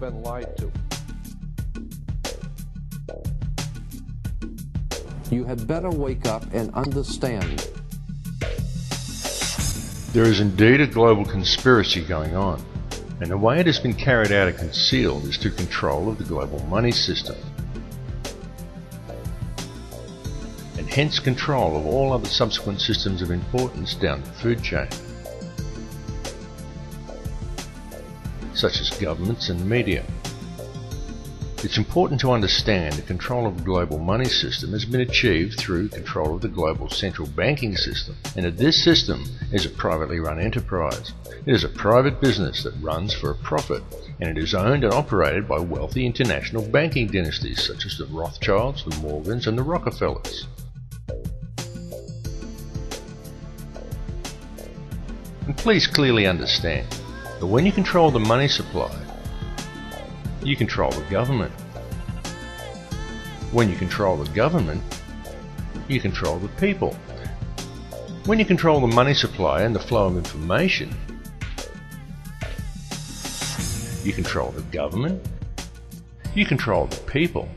been lied to. You had better wake up and understand. There is indeed a global conspiracy going on, and the way it has been carried out and concealed is through control of the global money system, and hence control of all other subsequent systems of importance down the food chain, such as governments and media. It's important to understand that control of the global money system has been achieved through control of the global central banking system, and that this system is a privately run enterprise. It is a private business that runs for a profit, and it is owned and operated by wealthy international banking dynasties such as the Rothschilds, the Morgans and the Rockefellers. And please clearly understand that when you control the money supply, you control the government. When you control the government, you control the people. When you control the money supply and the flow of information, you control the government, you control the people,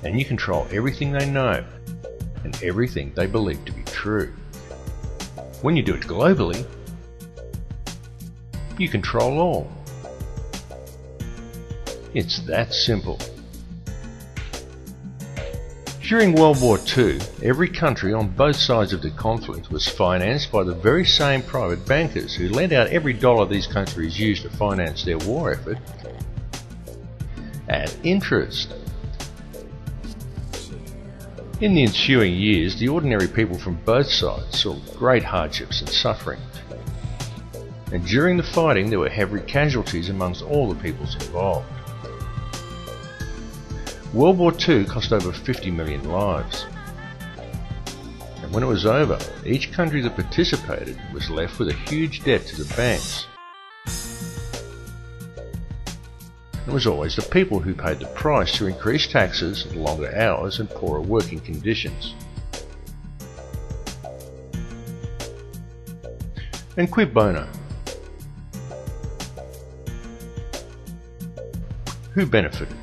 and you control everything they know and everything they believe to be true. When you do it globally, you control all. It's that simple. During World War II, every country on both sides of the conflict was financed by the very same private bankers who lent out every dollar these countries used to finance their war effort at interest. In the ensuing years, the ordinary people from both sides saw great hardships and suffering. And during the fighting, there were heavy casualties amongst all the peoples involved. World War II cost over 50 million lives. And when it was over, each country that participated was left with a huge debt to the banks. It was always the people who paid the price through increased taxes, longer hours and poorer working conditions. And quid bono? Who benefited?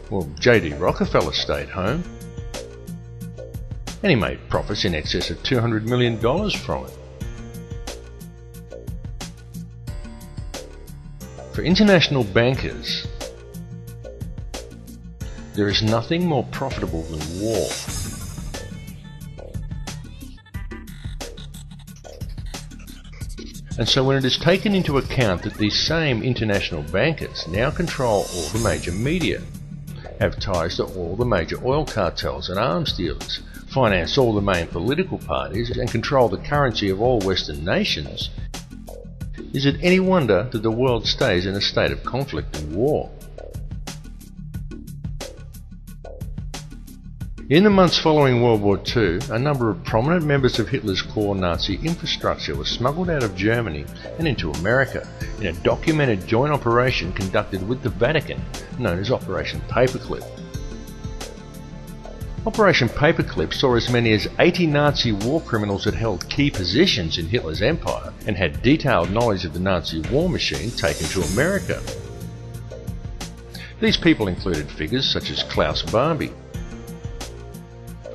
Well, J.D. Rockefeller stayed home, and he made profits in excess of $200 million from it. For international bankers, there is nothing more profitable than war. And so when it is taken into account that these same international bankers now control all the major media, have ties to all the major oil cartels and arms dealers, finance all the main political parties, and control the currency of all Western nations, is it any wonder that the world stays in a state of conflict and war? In the months following World War II, a number of prominent members of Hitler's core Nazi infrastructure were smuggled out of Germany and into America in a documented joint operation conducted with the Vatican, known as Operation Paperclip. Operation Paperclip saw as many as 80 Nazi war criminals that held key positions in Hitler's empire and had detailed knowledge of the Nazi war machine taken to America. These people included figures such as Klaus Barbie,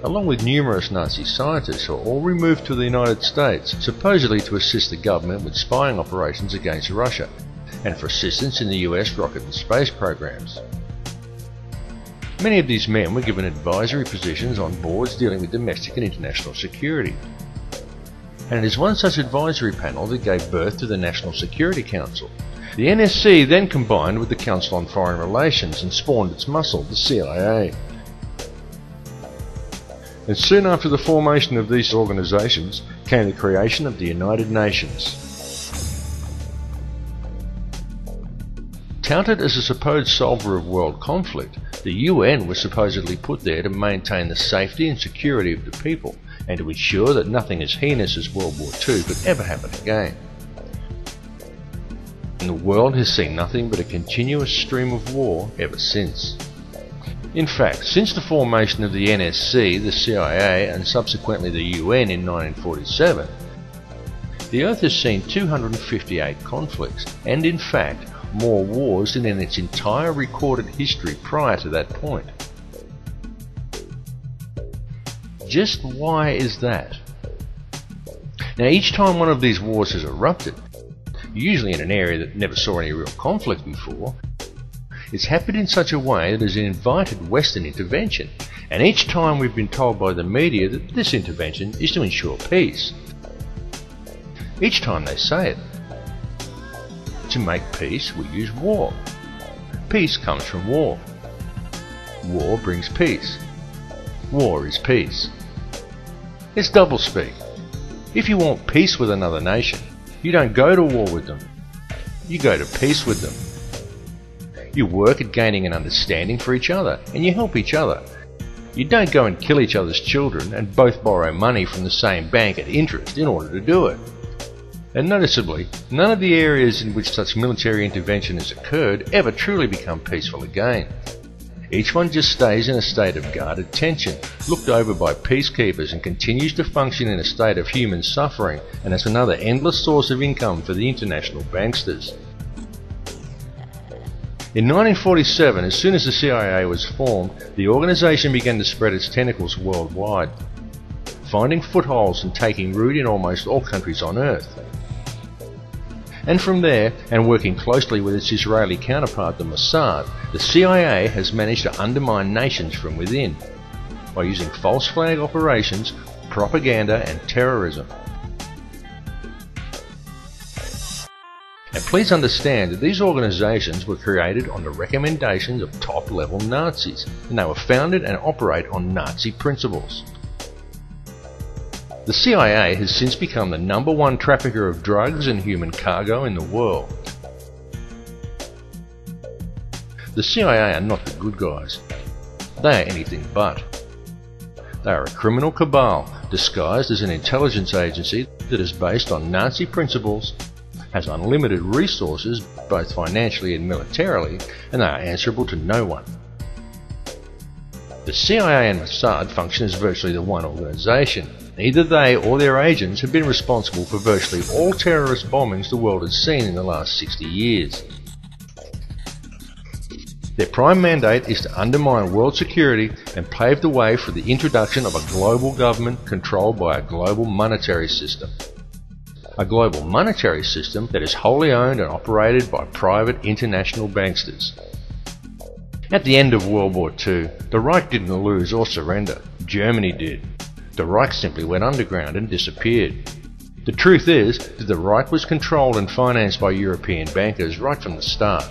along with numerous Nazi scientists who were all removed to the United States, supposedly to assist the government with spying operations against Russia, and for assistance in the US rocket and space programs. Many of these men were given advisory positions on boards dealing with domestic and international security. And it is one such advisory panel that gave birth to the National Security Council. The NSC then combined with the Council on Foreign Relations and spawned its muscle, the CIA. And soon after the formation of these organisations came the creation of the United Nations. Touted as a supposed solver of world conflict, the UN was supposedly put there to maintain the safety and security of the people and to ensure that nothing as heinous as World War II could ever happen again. And the world has seen nothing but a continuous stream of war ever since. In fact, since the formation of the NSC, the CIA and subsequently the UN in 1947, the Earth has seen 258 conflicts, and in fact, more wars than in its entire recorded history prior to that point. Just why is that? Now, each time one of these wars has erupted, usually in an area that never saw any real conflict before, it's happened in such a way that has invited Western intervention, and each time we've been told by the media that this intervention is to ensure peace. Each time they say it. To make peace, we use war. Peace comes from war. War brings peace. War is peace. It's doublespeak. If you want peace with another nation, you don't go to war with them. You go to peace with them. You work at gaining an understanding for each other, and you help each other. You don't go and kill each other's children and both borrow money from the same bank at interest in order to do it. And noticeably, none of the areas in which such military intervention has occurred ever truly become peaceful again. Each one just stays in a state of guarded tension, looked over by peacekeepers, and continues to function in a state of human suffering, and as another endless source of income for the international banksters. In 1947, as soon as the CIA was formed, the organisation began to spread its tentacles worldwide, finding footholds and taking root in almost all countries on Earth. And from there, and working closely with its Israeli counterpart, the Mossad, the CIA has managed to undermine nations from within by using false flag operations, propaganda and terrorism. And please understand that these organisations were created on the recommendations of top-level Nazis, and they were founded and operate on Nazi principles. The CIA has since become the #1 trafficker of drugs and human cargo in the world. The CIA are not the good guys. They are anything but. They are a criminal cabal disguised as an intelligence agency that is based on Nazi principles, has unlimited resources both financially and militarily, and they are answerable to no one. The CIA and Mossad function as virtually the one organisation. Neither they or their agents have been responsible for virtually all terrorist bombings the world has seen in the last 60 years. Their prime mandate is to undermine world security and pave the way for the introduction of a global government controlled by a global monetary system. A global monetary system that is wholly owned and operated by private international banksters. At the end of World War II, the Reich didn't lose or surrender. Germany did. The Reich simply went underground and disappeared. The truth is that the Reich was controlled and financed by European bankers right from the start.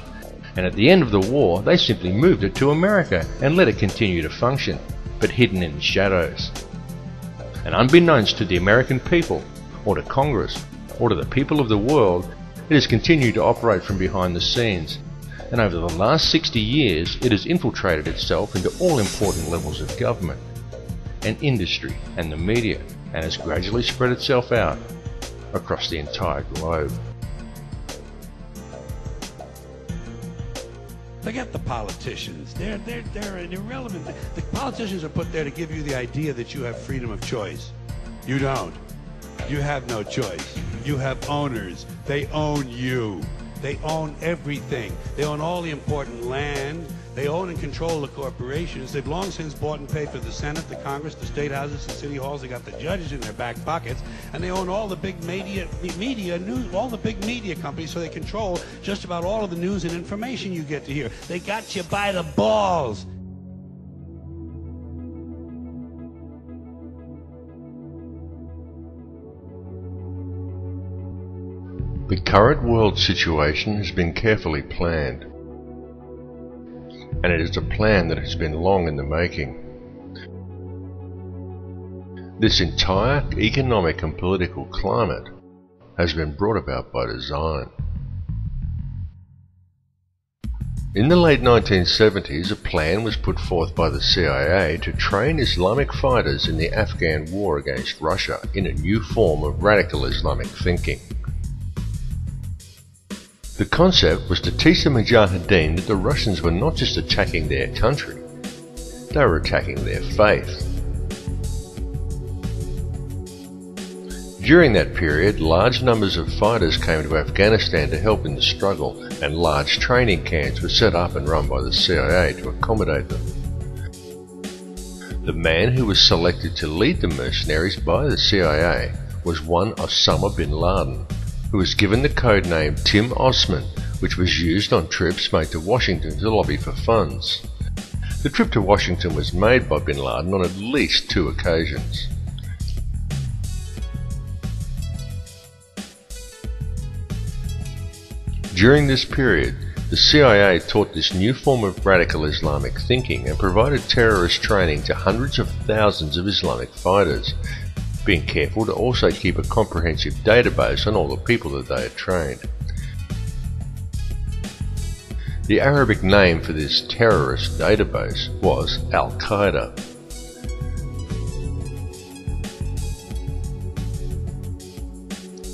And at the end of the war, they simply moved it to America and let it continue to function, but hidden in the shadows. And unbeknownst to the American people, or to Congress, or to the people of the world, it has continued to operate from behind the scenes, and over the last 60 years it has infiltrated itself into all important levels of government and industry and the media, and has gradually spread itself out across the entire globe. Forget the politicians. They're irrelevant. The politicians are put there to give you the idea that you have freedom of choice. You don't. You have no choice. You have owners. They own you. They own everything. They own all the important land. They own and control the corporations. They've long since bought and paid for the Senate, the Congress, the state houses, the city halls. They got the judges in their back pockets, and they own all the big media news, all the big media companies. So they control just about all of the news and information you get to hear. They got you by the balls. The current world situation has been carefully planned, and it is a plan that has been long in the making. This entire economic and political climate has been brought about by design. In the late 1970s, a plan was put forth by the CIA to train Islamic fighters in the Afghan war against Russia in a new form of radical Islamic thinking. The concept was to teach the Mujahideen that the Russians were not just attacking their country, they were attacking their faith. During that period, large numbers of fighters came to Afghanistan to help in the struggle, and large training camps were set up and run by the CIA to accommodate them. The man who was selected to lead the mercenaries by the CIA was one Osama bin Laden, who was given the code name Tim Osman, which was used on trips made to Washington to lobby for funds. The trip to Washington was made by bin Laden on at least 2 occasions. During this period, the CIA taught this new form of radical Islamic thinking and provided terrorist training to hundreds of thousands of Islamic fighters, being careful to also keep a comprehensive database on all the people that they had trained. The Arabic name for this terrorist database was Al-Qaeda.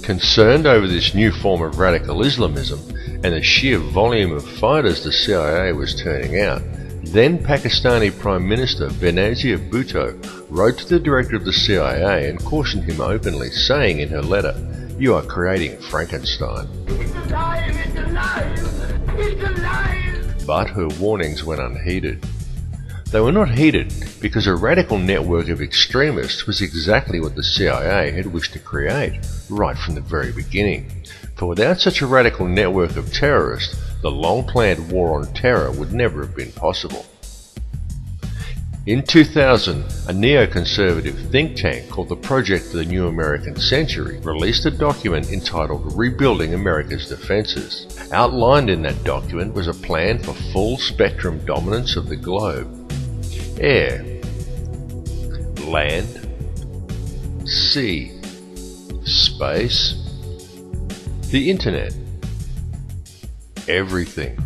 Concerned over this new form of radical Islamism and the sheer volume of fighters the CIA was turning out, then Pakistani Prime Minister Benazir Bhutto wrote to the director of the CIA and cautioned him openly, saying in her letter, "You are creating Frankenstein." It's alive! It's alive! It's alive! But her warnings went unheeded. They were not heeded because a radical network of extremists was exactly what the CIA had wished to create, right from the very beginning. For without such a radical network of terrorists, the long-planned war on terror would never have been possible. In 2000, a neoconservative think tank called the Project for the New American Century released a document entitled Rebuilding America's Defenses. Outlined in that document was a plan for full-spectrum dominance of the globe. Air, land, sea, space, the internet, everything.